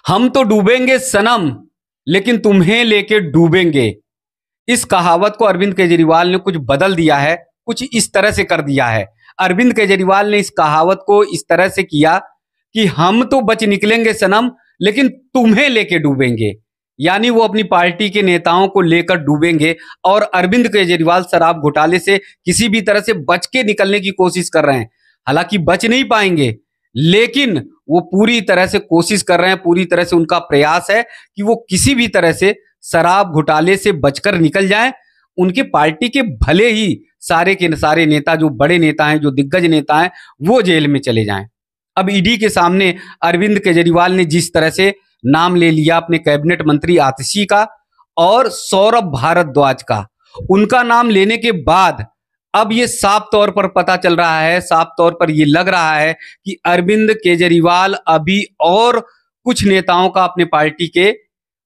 हम तो डूबेंगे सनम, लेकिन तुम्हें लेके डूबेंगे। इस कहावत को अरविंद केजरीवाल ने कुछ बदल दिया है, कुछ इस तरह से कर दिया है। अरविंद केजरीवाल ने इस कहावत को इस तरह से किया कि हम तो बच निकलेंगे सनम, लेकिन तुम्हें लेके डूबेंगे। यानी वो अपनी पार्टी के नेताओं को लेकर डूबेंगे और अरविंद केजरीवाल शराब घोटाले से किसी भी तरह से बच के निकलने की कोशिश कर रहे हैं। हालांकि बच नहीं पाएंगे, लेकिन वो पूरी तरह से कोशिश कर रहे हैं, पूरी तरह से उनका प्रयास है कि वो किसी भी तरह से शराब घोटाले से बचकर निकल जाएं। उनके पार्टी के भले ही सारे के सारे नेता, जो बड़े नेता हैं, जो दिग्गज नेता हैं, वो जेल में चले जाएं। अब ईडी के सामने अरविंद केजरीवाल ने जिस तरह से नाम ले लिया अपने कैबिनेट मंत्री आतिशी का और सौरभ भारद्वाज का, उनका नाम लेने के बाद अब ये साफ तौर पर पता चल रहा है, साफ तौर पर ये लग रहा है कि अरविंद केजरीवाल अभी और कुछ नेताओं का, अपने पार्टी के,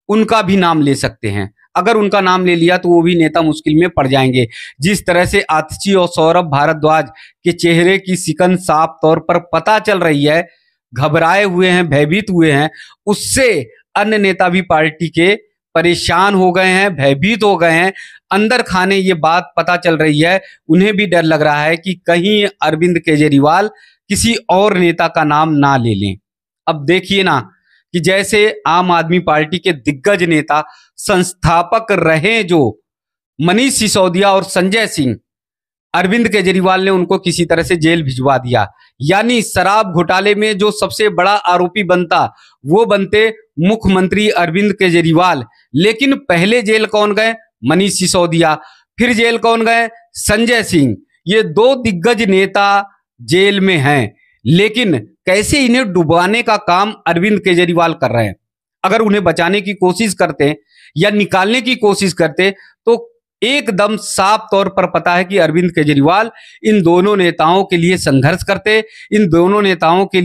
उनका भी नाम ले सकते हैं। अगर उनका नाम ले लिया तो वो भी नेता मुश्किल में पड़ जाएंगे। जिस तरह से आतिशी और सौरभ भारद्वाज के चेहरे की सिकन साफ तौर पर पता चल रही है, घबराए हुए हैं, भयभीत हुए हैं, उससे अन्य नेता भी पार्टी के परेशान हो गए हैं, भयभीत हो गए हैं। अंदर खाने ये बात पता चल रही है, उन्हें भी डर लग रहा है कि कहीं अरविंद केजरीवाल किसी और नेता का नाम ना ले लें। अब देखिए ना कि जैसे आम आदमी पार्टी के दिग्गज नेता, संस्थापक रहे जो मनीष सिसोदिया और संजय सिंह, अरविंद केजरीवाल ने उनको किसी तरह से जेल भिजवा दिया। यानी शराब घोटाले में जो सबसे बड़ा आरोपी बनता, वो बनते मुख्यमंत्री अरविंद केजरीवाल। लेकिन पहले जेल कौन गए? मनीष सिसोदिया। फिर जेल कौन गए? संजय सिंह। ये दो दिग्गज नेता जेल में हैं, लेकिन कैसे इन्हें डुबाने का काम अरविंद केजरीवाल कर रहे हैं। अगर उन्हें बचाने की कोशिश करते या निकालने की कोशिश करते तो एकदम साफ तौर पर पता है कि अरविंद केजरीवाल इन दोनों नेताओं के लिए संघर्ष करते, इन दोनों नेताओं के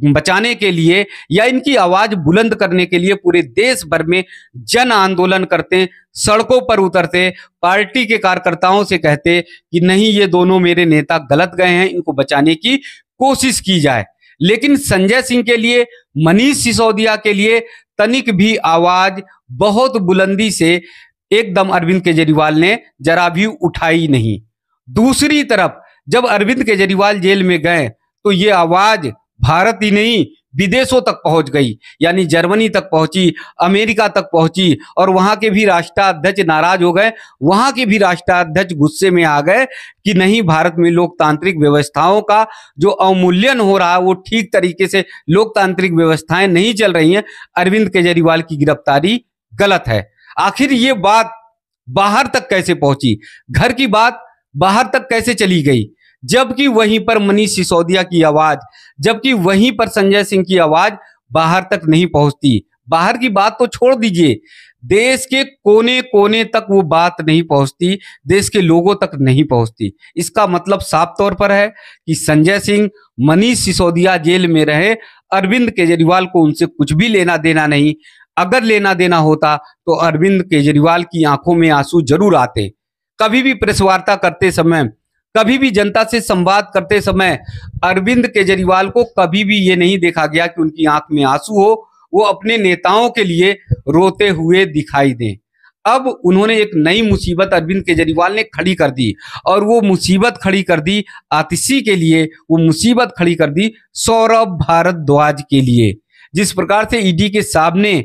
बचाने के लिए या इनकी आवाज बुलंद करने के लिए पूरे देश भर में जन आंदोलन करते, सड़कों पर उतरते, पार्टी के कार्यकर्ताओं से कहते कि नहीं, ये दोनों मेरे नेता गलत गए हैं, इनको बचाने की कोशिश की जाए। लेकिन संजय सिंह के लिए, मनीष सिसोदिया के लिए तनिक भी आवाज बहुत बुलंदी से एकदम अरविंद केजरीवाल ने जरा भी उठाई नहीं। दूसरी तरफ जब अरविंद केजरीवाल जेल में गए तो ये आवाज भारत ही नहीं, विदेशों तक पहुंच गई। यानी जर्मनी तक पहुंची, अमेरिका तक पहुंची, और वहां के भी राष्ट्राध्यक्ष नाराज हो गए, वहां के भी राष्ट्राध्यक्ष गुस्से में आ गए कि नहीं, भारत में लोकतांत्रिक व्यवस्थाओं का जो अवमूल्यन हो रहा है, वो ठीक तरीके से लोकतांत्रिक व्यवस्थाएं नहीं चल रही हैं। अरविंद केजरीवाल की गिरफ्तारी गलत है। आखिर ये बात बाहर तक कैसे पहुंची? घर की बात बाहर तक कैसे चली गई? जबकि वहीं पर मनीष सिसोदिया की आवाज, जबकि वहीं पर संजय सिंह की आवाज बाहर तक नहीं पहुंचती। बाहर की बात तो छोड़ दीजिए, देश के कोने कोने तक वो बात नहीं पहुंचती, देश के लोगों तक नहीं पहुंचती। इसका मतलब साफ तौर पर है कि संजय सिंह, मनीष सिसोदिया जेल में रहे, अरविंद केजरीवाल को उनसे कुछ भी लेना देना नहीं। अगर लेना देना होता तो अरविंद केजरीवाल की आंखों में आंसू जरूर आते। कभी भी प्रेस वार्ता करते समय, कभी भी जनता से संवाद करते समय अरविंद केजरीवाल को कभी भी ये नहीं देखा गया कि उनकी आंख में आंसू हो, वो अपने नेताओं के लिए रोते हुए दिखाई दें। अब उन्होंने एक नई मुसीबत अरविंद केजरीवाल ने खड़ी कर दी, और वो मुसीबत खड़ी कर दी आतिशी के लिए, वो मुसीबत खड़ी कर दी सौरभ भारद्वाज के लिए। जिस प्रकार से ईडी के सामने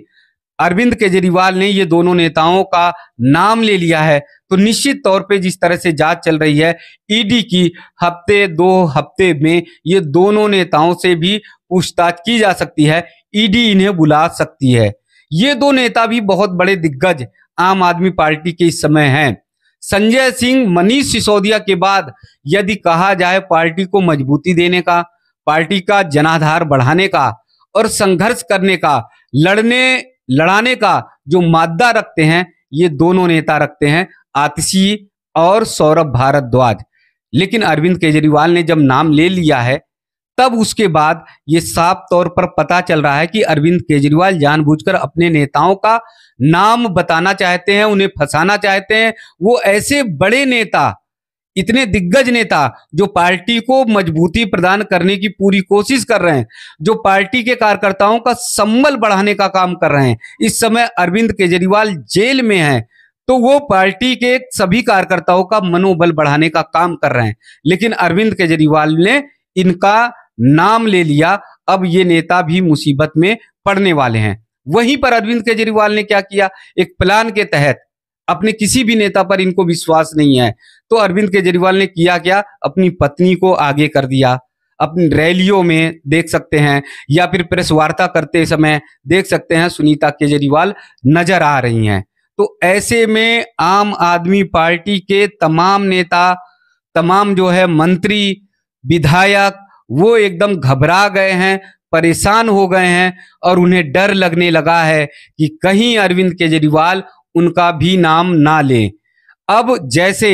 अरविंद केजरीवाल ने ये दोनों नेताओं का नाम ले लिया है, तो निश्चित तौर पे जिस तरह से जांच चल रही है ईडी की, हफ्ते 2 हफ्ते में ये दोनों नेताओं से भी पूछताछ की जा सकती है, ईडी इन्हें बुला सकती है। ये दो नेता भी बहुत बड़े दिग्गज आम आदमी पार्टी के इस समय हैं। संजय सिंह, मनीष सिसोदिया के बाद यदि कहा जाए पार्टी को मजबूती देने का, पार्टी का जनाधार बढ़ाने का और संघर्ष करने का, लड़ाने का जो मादा रखते हैं, ये दोनों नेता रखते हैं, आतिशी और सौरभ भारद्वाज। लेकिन अरविंद केजरीवाल ने जब नाम ले लिया है, तब उसके बाद ये साफ तौर पर पता चल रहा है कि अरविंद केजरीवाल जानबूझकर अपने नेताओं का नाम बताना चाहते हैं, उन्हें फंसाना चाहते हैं। वो ऐसे बड़े नेता इतने दिग्गज नेता जो पार्टी को मजबूती प्रदान करने की पूरी कोशिश कर रहे हैं, जो पार्टी के कार्यकर्ताओं का संबल बढ़ाने का काम कर रहे हैं, इस समय अरविंद केजरीवाल जेल में हैं, तो वो पार्टी के सभी कार्यकर्ताओं का मनोबल बढ़ाने का काम कर रहे हैं। लेकिन अरविंद केजरीवाल ने इनका नाम ले लिया, अब ये नेता भी मुसीबत में पड़ने वाले हैं। वहीं पर अरविंद केजरीवाल ने क्या किया, एक प्लान के तहत, अपने किसी भी नेता पर इनको विश्वास नहीं है, तो अरविंद केजरीवाल ने किया क्या, अपनी पत्नी को आगे कर दिया। अपनी रैलियों में देख सकते हैं या फिर प्रेस वार्ता करते समय देख सकते हैं सुनीता केजरीवाल नजर आ रही हैं। तो ऐसे में आम आदमी पार्टी के तमाम नेता, तमाम जो है मंत्री, विधायक, वो एकदम घबरा गए हैं, परेशान हो गए हैं और उन्हें डर लगने लगा है कि कहीं अरविंद केजरीवाल उनका भी नाम ना लें। अब जैसे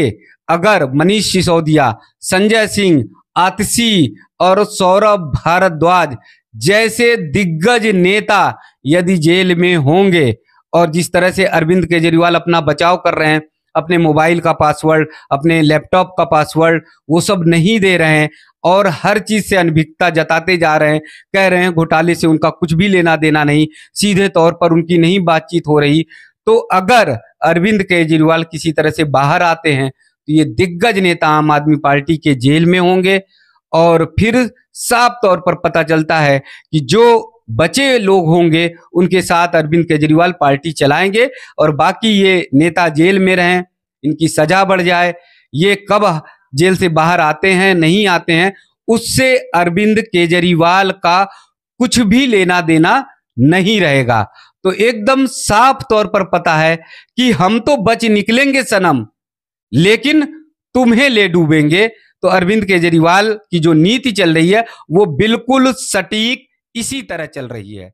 अगर मनीष सिसोदिया, संजय सिंह, आतिशी और सौरभ भारद्वाज जैसे दिग्गज नेता यदि जेल में होंगे और जिस तरह से अरविंद केजरीवाल अपना बचाव कर रहे हैं, अपने मोबाइल का पासवर्ड, अपने लैपटॉप का पासवर्ड वो सब नहीं दे रहे हैं और हर चीज से अनभिज्ञता जताते जा रहे हैं, कह रहे हैं घोटाले से उनका कुछ भी लेना देना नहीं, सीधे तौर पर उनकी नहीं बातचीत हो रही, तो अगर अरविंद केजरीवाल किसी तरह से बाहर आते हैं तो ये दिग्गज नेता आम आदमी पार्टी के जेल में होंगे और फिर साफ तौर पर पता चलता है कि जो बचे लोग होंगे उनके साथ अरविंद केजरीवाल पार्टी चलाएंगे और बाकी ये नेता जेल में रहें, इनकी सजा बढ़ जाए। ये कब जेल से बाहर आते हैं नहीं आते हैं उससे अरविंद केजरीवाल का कुछ भी लेना देना नहीं रहेगा। तो एकदम साफ तौर पर पता है कि हम तो बच निकलेंगे सनम, लेकिन तुम्हें ले डूबेंगे। तो अरविंद केजरीवाल की जो नीति चल रही है वो बिल्कुल सटीक इसी तरह चल रही है।